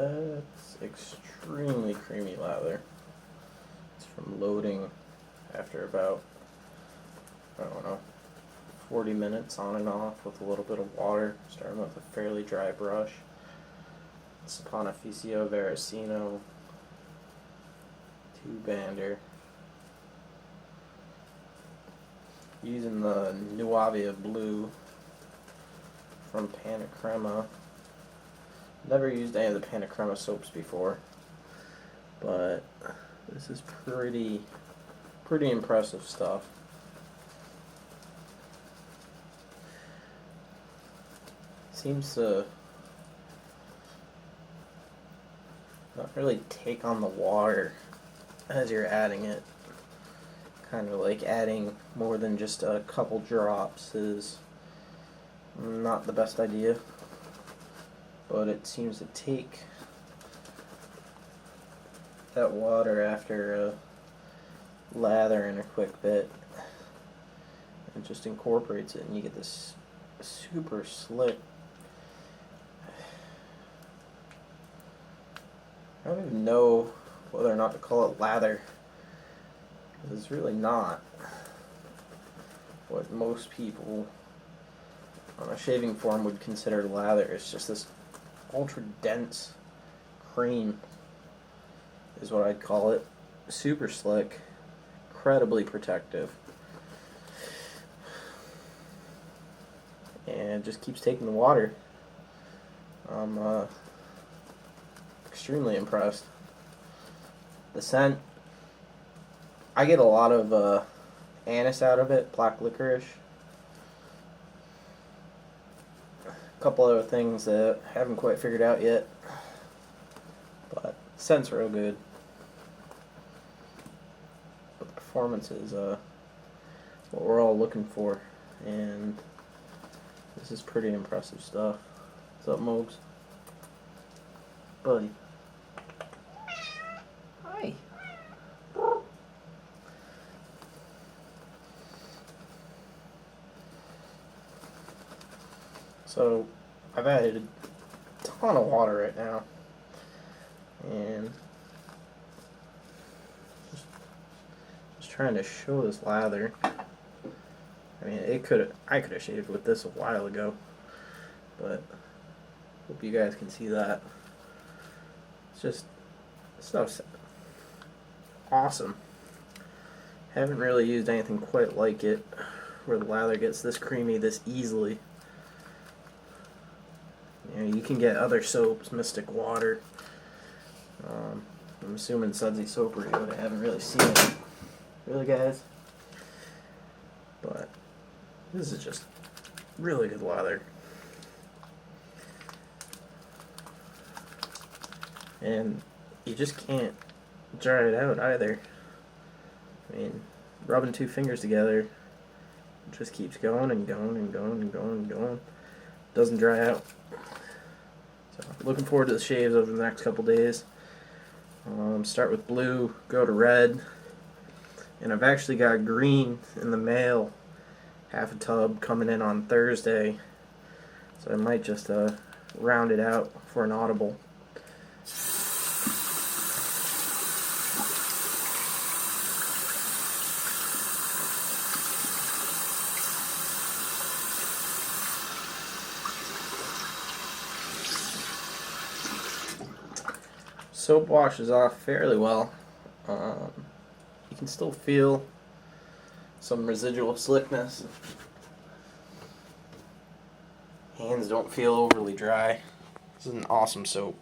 That's extremely creamy lather. It's from loading after about, I don't know, 40 minutes on and off with a little bit of water, starting with a fairly dry brush. It's Pontificio Veracino 2-bander. Using the Nuavia blue from Pana Crema. Never used any of the Pana Crema soaps before, but this is pretty impressive stuff. Seems to not really take on the water as you're adding it. Kind of like adding more than just a couple drops is not the best idea, but it seems to take that water after a lather in a quick bit and just incorporates it, and you get this super slick. I don't even know whether or not to call it lather, because it's really not what most people on a shaving form would consider lather. It's just this ultra dense cream is what I'd call it. Super slick, incredibly protective, and it just keeps taking the water. I'm extremely impressed. The scent, I get a lot of anise out of it, black licorice. A couple other things that I haven't quite figured out yet, but the scent's real good. But the performance is what we're all looking for, and this is pretty impressive stuff. What's up, Mobes? Buddy. Hi. So, I've added a ton of water right now, and just trying to show this lather. I mean, I could have shaved with this a while ago, but hope you guys can see that. It's just, this stuff's awesome. Haven't really used anything quite like it, where the lather gets this creamy this easily. You know, you can get other soaps, Mystic Water. I'm assuming Sudsy Soapery, but I haven't really seen it. Really, guys? But this is just really good lather. And you just can't dry it out either. I mean, rubbing two fingers together, it just keeps going and going and going and going and going. Doesn't dry out. So, looking forward to the shaves over the next couple days. Start with blue, go to red, and I've actually got green in the mail, half a tub coming in on Thursday, so I might just round it out for an audible. Soap washes off fairly well. You can still feel some residual slickness. Hands don't feel overly dry. This is an awesome soap.